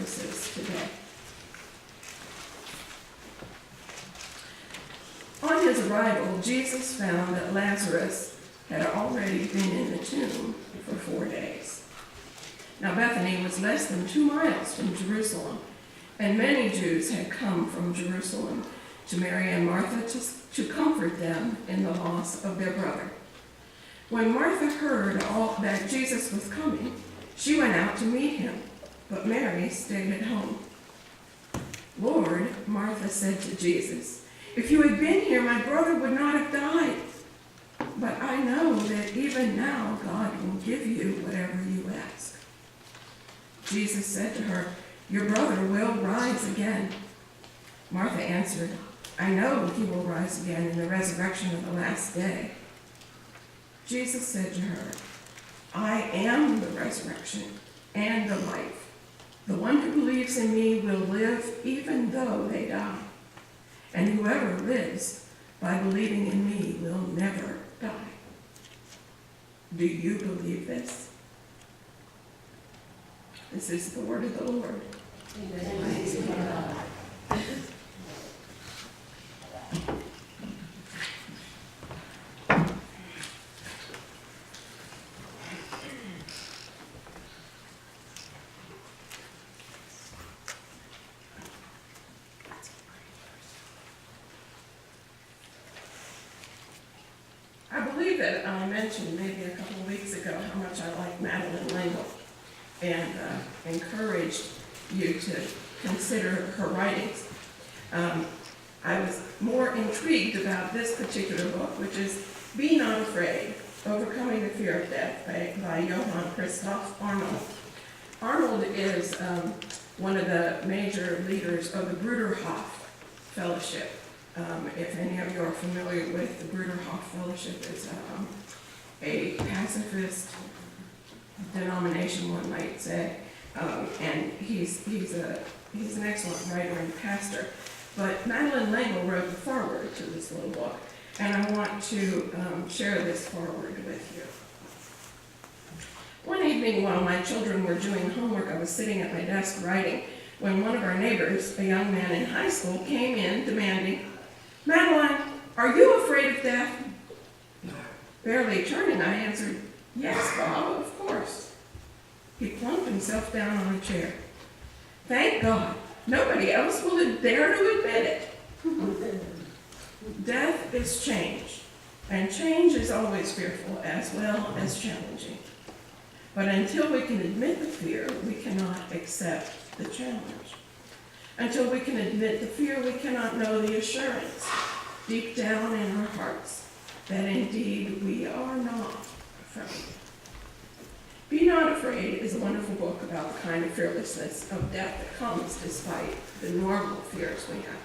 services today. On his arrival, Jesus found that Lazarus had already been in the tomb for 4 days. Now Bethany was less than 2 miles from Jerusalem, and many Jews had come from Jerusalem to Mary and Martha to comfort them in the loss of their brother. When Martha heard that Jesus was coming, she went out to meet him, but Mary stayed at home. "Lord," Martha said to Jesus, "if you had been here, my brother would not have died. But I know that even now God will give you whatever you ask." Jesus said to her, "Your brother will rise again." Martha answered, "I know he will rise again in the resurrection of the last day." Jesus said to her, "I am the resurrection and the life. The one who believes in me will live even though they die. And whoever lives by believing in me will never die." Do you believe this? This is the word of the Lord. Thanks be to God. I believe that I mentioned maybe a couple of weeks ago how much I like Madeline L'Engle, and encouraged you to consider her writings. I was more intrigued about this particular book, which is Be Not Afraid, Overcoming the Fear of Death by Johann Christoph Arnold. Arnold is one of the major leaders of the Bruderhof Fellowship. If any of you are familiar with the Bruderhof Fellowship, it's a pacifist denomination, one might say, and he's an excellent writer and pastor. But Madeline L'Engle wrote the foreword to this little book, and I want to share this foreword with you. One evening while my children were doing homework, I was sitting at my desk writing when one of our neighbors, a young man in high school, came in demanding, "Madeline, are you afraid of death?" Barely turning, I answered, "Yes, Bob, of course." He plunked himself down on a chair. "Thank God, nobody else will dare to admit it." Death is change, and change is always fearful as well as challenging. But until we can admit the fear, we cannot accept the challenge. Until we can admit the fear, we cannot know the assurance deep down in our hearts that indeed we are not afraid. Be Not Afraid is a wonderful book about the kind of fearlessness of death that comes despite the normal fears we have.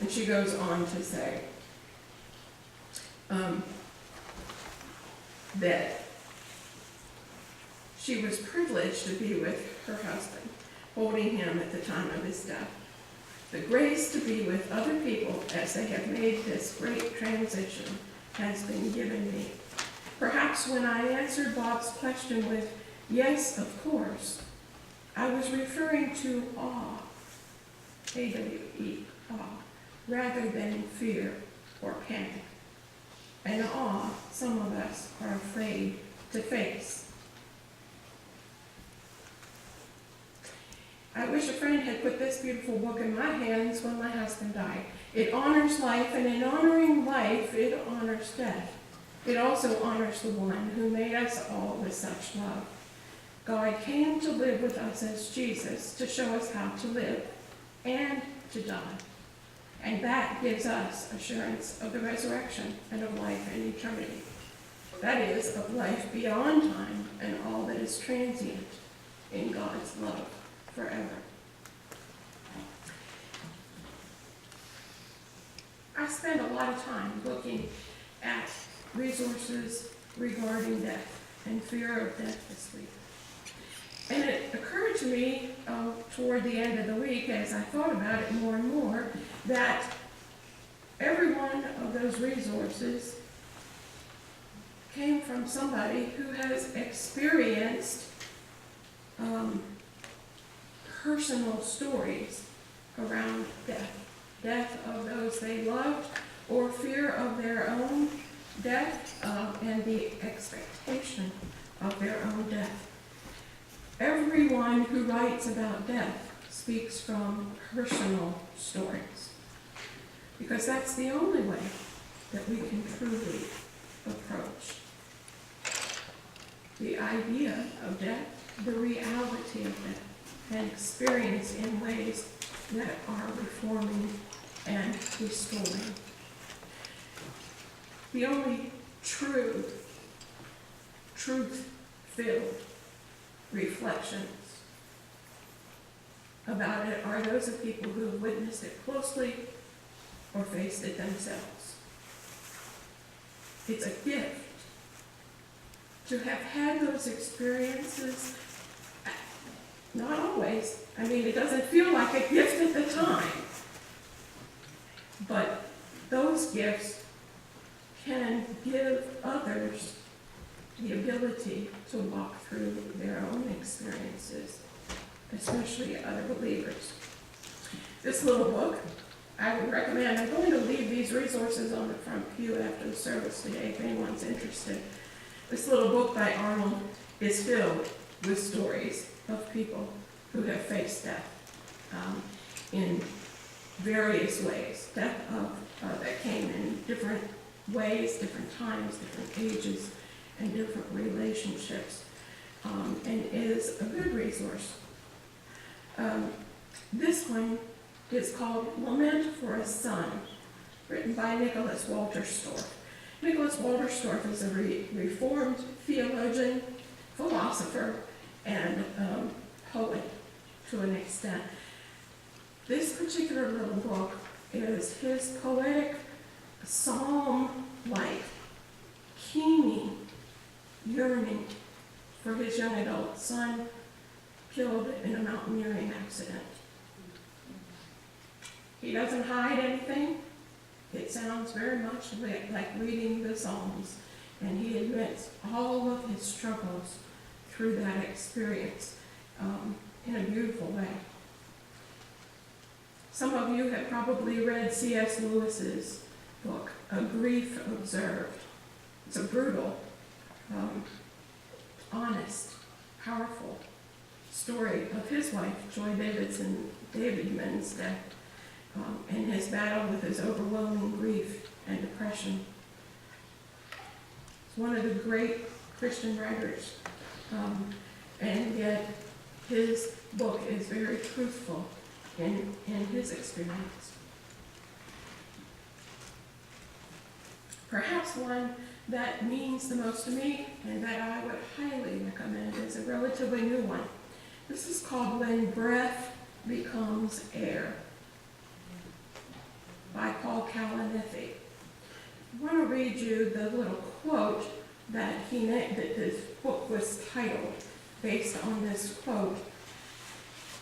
And she goes on to say that she was privileged to be with her husband, holding him at the time of his death. The grace to be with other people as they have made this great transition has been given me. Perhaps when I answered Bob's question with, "Yes, of course," I was referring to awe, A-W-E, awe, rather than fear or panic. And awe, some of us are afraid to face. I wish a friend had put this beautiful book in my hands when my husband died. It honors life, and in honoring life, it honors death. It also honors the one who made us all with such love. God came to live with us as Jesus to show us how to live and to die. And that gives us assurance of the resurrection and of life in eternity. That is, of life beyond time and all that is transient in God's love forever. I spend a lot of time looking at resources regarding death and fear of death this week. And it occurred to me toward the end of the week, as I thought about it more and more, that every one of those resources came from somebody who has experienced personal stories around death. Death of those they loved, or fear of their own death, and the expectation of their own death. Everyone who writes about death speaks from personal stories, because that's the only way that we can truly approach the idea of death, the reality of death, and experience in ways that are reforming and restoring. The only truth-filled reflections about it are those of people who have witnessed it closely or faced it themselves. It's a gift to have had those experiences. Not always. I mean, it doesn't feel like a gift at the time. But those gifts can give others the ability to walk through their own experiences, especially other believers. This little book, I would recommend. I'm going to leave these resources on the front pew after the service today if anyone's interested. This little book by Arnold is filled with stories of people who have faced death in various ways. Death that came in different ways, different times, different ages, and different relationships, and is a good resource. This one is called Lament for a Son, written by Nicholas Walterstorff. Nicholas Walterstorff is a Reformed theologian, philosopher, and poet to an extent. This particular little book is his poetic, psalm-like, keening yearning for his young adult son killed in a mountaineering accident. He doesn't hide anything. It sounds very much like reading the Psalms, and he admits all of his struggles through that experience in a beautiful way. Some of you have probably read C.S. Lewis's book, A Grief Observed. It's a brutal, honest, powerful story of his wife, Joy Davidman's death, and his battle with his overwhelming grief and depression. He's one of the great Christian writers, and yet his book is very truthful in his experience. Perhaps one that means the most to me and that I would highly recommend is a relatively new one. This is called When Breath Becomes Air by Paul Kalanithi. I want to read you the little quote that this book was titled based on this quote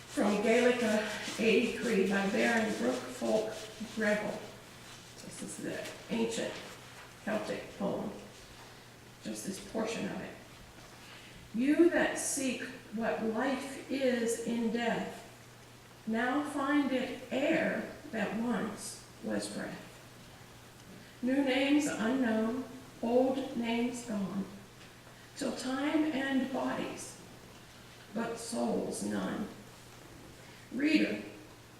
from Gaelica 83 by Baron Brooke Folk Greville. This is the ancient Celtic poem, just this portion of it. You that seek what life is in death, now find it air that once was breath. New names unknown, old names gone, till time and bodies, but souls none. Reader,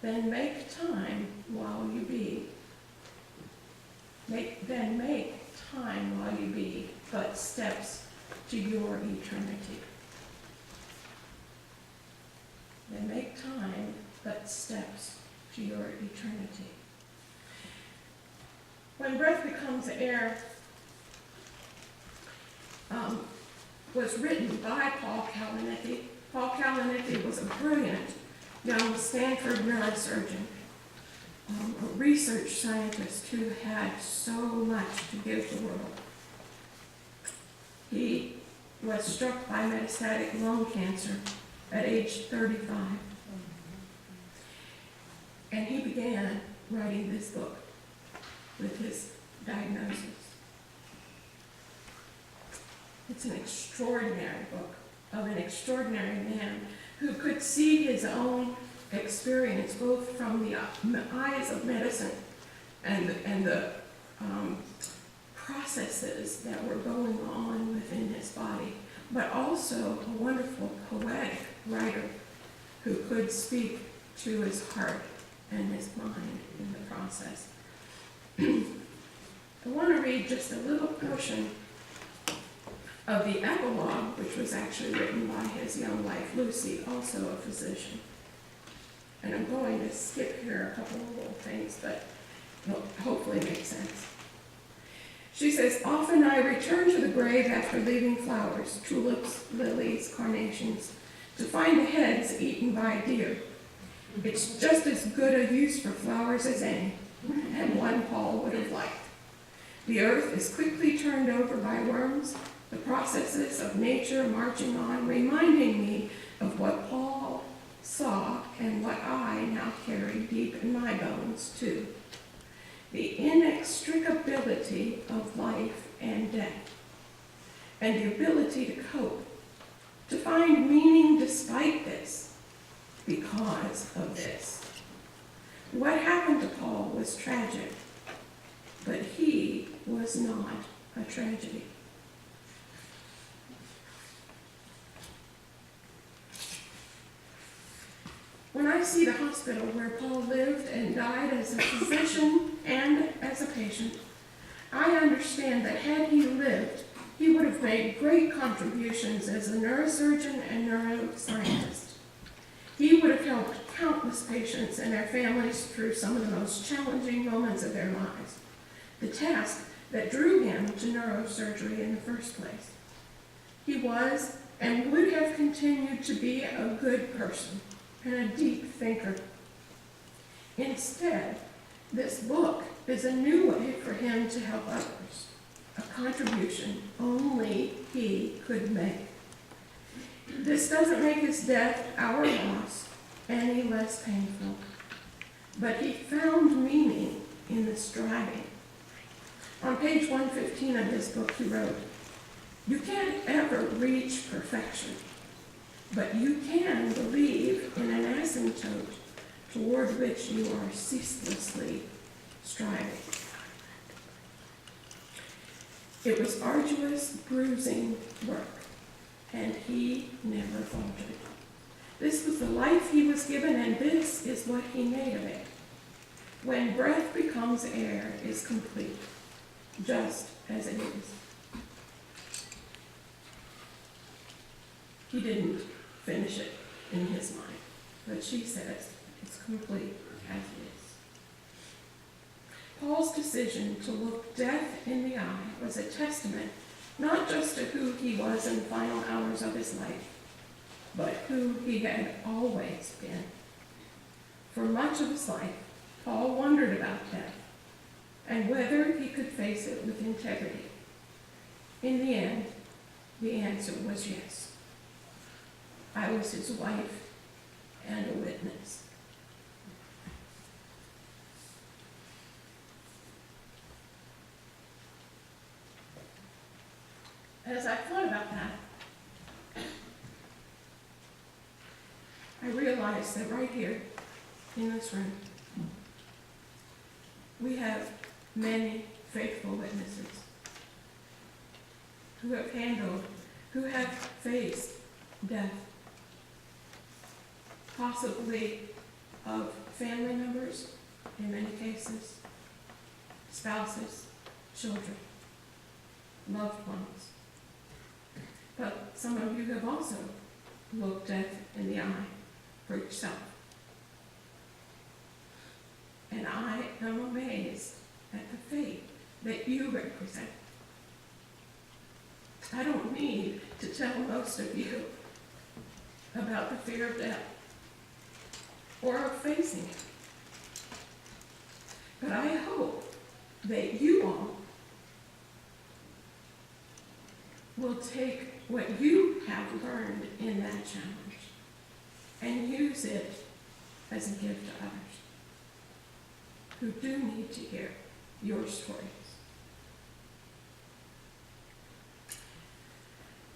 then make time while you be. Make time while you be, but steps to your eternity. Then make time, but steps to your eternity. When Breath Becomes Air was written by Paul Kalanithi. Paul Kalanithi was a brilliant young Stanford neurosurgeon, a research scientist who had so much to give the world. He was struck by metastatic lung cancer at age 35. And he began writing this book with his diagnosis. It's an extraordinary book of an extraordinary man who could could see his own experience, both from the eyes of medicine and the processes that were going on within his body, but also a wonderful poetic writer who could speak to his heart and his mind in the process. I want to read just a little portion of the epilogue, which was actually written by his young wife, Lucy, also a physician. And I'm going to skip here a couple of little things, but it'll hopefully make sense. She says, "Often I return to the grave after leaving flowers, tulips, lilies, carnations, to find the heads eaten by deer. It's just as good a use for flowers as any, and one Paul would have liked. The earth is quickly turned over by worms, the processes of nature marching on, reminding me of what Paul saw and what I now carry deep in my bones too. The inextricability of life and death, and the ability to cope, to find meaning despite this, because of this. What happened to Paul was tragic, but he was not a tragedy." When I see the hospital where Paul lived and died as a physician and as a patient, I understand that had he lived, he would have made great contributions as a neurosurgeon and neuroscientist. He would have helped countless patients and their families through some of the most challenging moments of their lives, the task that drew him to neurosurgery in the first place. He was and would have continued to be a good person and a deep thinker. Instead, this book is a new way for him to help others, a contribution only he could make. This doesn't make his death, our loss, any less painful, but he found meaning in the striving. On page 115 of his book, he wrote, "You can't ever reach perfection, but you can believe in an asymptote toward which you are ceaselessly striving." It was arduous, bruising work, and he never faltered. This was the life he was given, and this is what he made of it. When breath becomes air is complete, just as it is. He didn't finish it in his mind, but she says it's complete as it is. Paul's decision to look death in the eye was a testament not just to who he was in the final hours of his life, but who he had always been. For much of his life, Paul wondered about death and whether he could face it with integrity. In the end, the answer was yes. I was his wife and a witness. As I thought about that, I realized that right here in this room, we have many faithful witnesses who have faced death, possibly of family members, in many cases, spouses, children, loved ones. But some of you have also looked death in the eye for yourself. And I am amazed at the faith that you represent. I don't need to tell most of you about the fear of death or of facing it. But I hope that you all will take what you have learned in that challenge and use it as a gift to others who do need to hear your stories.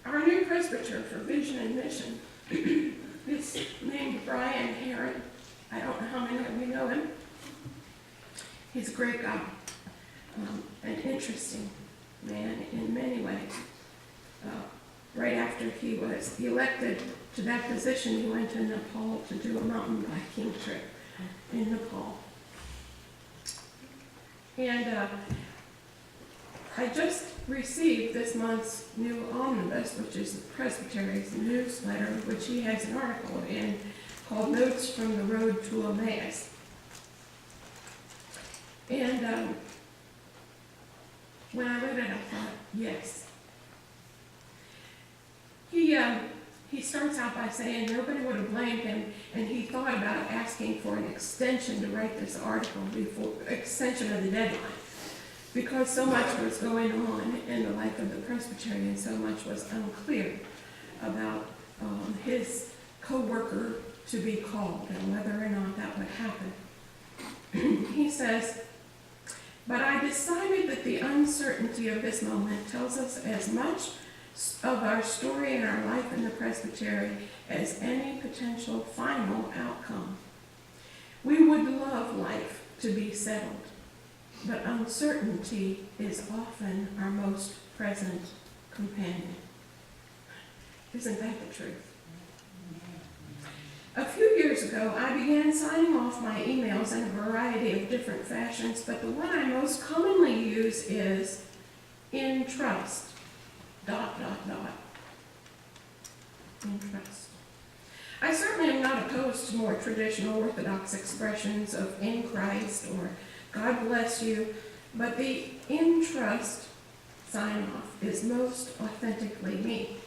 Our new presbyter for Vision and Mission, his name Brian Heron. I don't know how many of you know him. He's a great guy, an interesting man in many ways. Right after he was elected to that position, he went to Nepal to do a mountain biking trip in Nepal. And I just received this month's new omnibus, which is the Presbytery's newsletter, which he has an article in called Notes from the Road to Emmaus. And when I read it, I thought, yes. He starts out by saying nobody would have blamed him, and he thought about asking for an extension to write this article before extension of the deadline, because so much was going on in the life of the Presbytery, and so much was unclear about his co-worker to be called and whether or not that would happen. He says, "But I decided that the uncertainty of this moment tells us as much of our story and our life in the Presbytery as any potential final outcome. We would love life to be settled, but uncertainty is often our most present companion." Isn't that the truth? A few years ago, I began signing off my emails in a variety of different fashions, but the one I most commonly use is "in trust." ... In trust. I certainly am not opposed to more traditional Orthodox expressions of "in Christ" or "God bless you," but the "in trust" sign-off is most authentically me.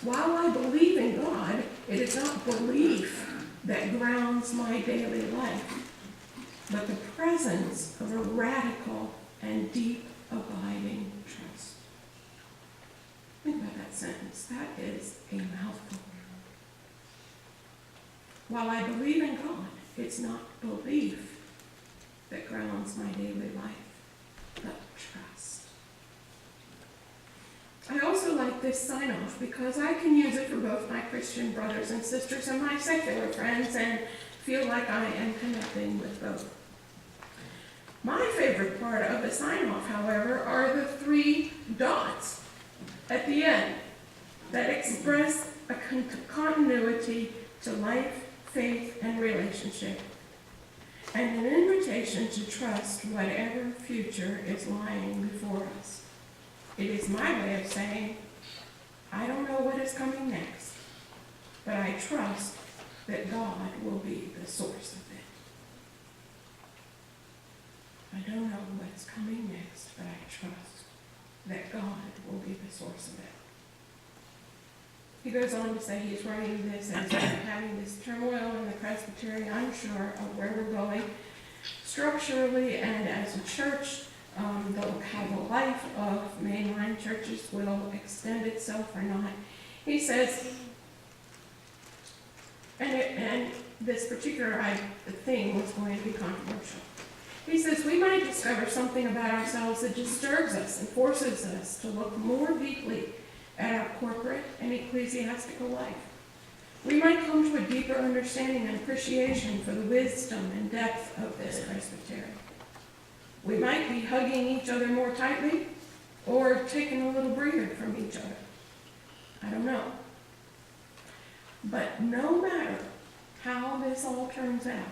While I believe in God, it is not belief that grounds my daily life, but the presence of a radical and deep abiding trust. Think about that sentence. That is a mouthful. While I believe in God, it's not belief that grounds my daily life, but trust. I also like this sign-off because I can use it for both my Christian brothers and sisters and my secular friends and feel like I am connecting with both. My favorite part of the sign-off, however, are the 3 dots at the end that express a continuity to life, faith, and relationship, and an invitation to trust whatever future is lying before us. It is my way of saying, I don't know what is coming next, but I trust that God will be the source of it. I don't know what's coming next, but I trust that God will be the source of it. He goes on to say he's writing this as we're having this turmoil in the Presbytery, unsure of where we're going structurally and as a church, how the life of mainline churches will extend itself or not. He says, and this particular thing was going to be controversial. He says, we might discover something about ourselves that disturbs us and forces us to look more deeply at our corporate and ecclesiastical life. We might come to a deeper understanding and appreciation for the wisdom and depth of this presbytery. We might be hugging each other more tightly or taking a little breather from each other. I don't know. But no matter how this all turns out,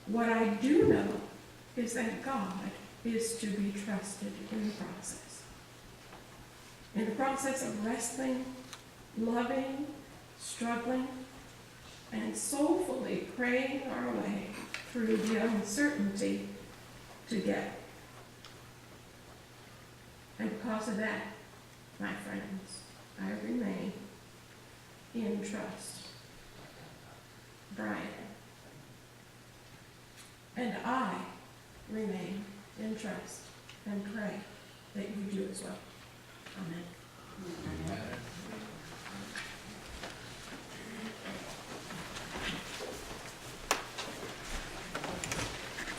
what I do know is that God is to be trusted in the process. In the process of wrestling, loving, struggling, and soulfully praying our way through the uncertainty together. And because of that, my friends, I remain in trust. Brian. And I remain in trust and pray that you do as well. Amen.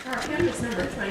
Our hymn is number 20.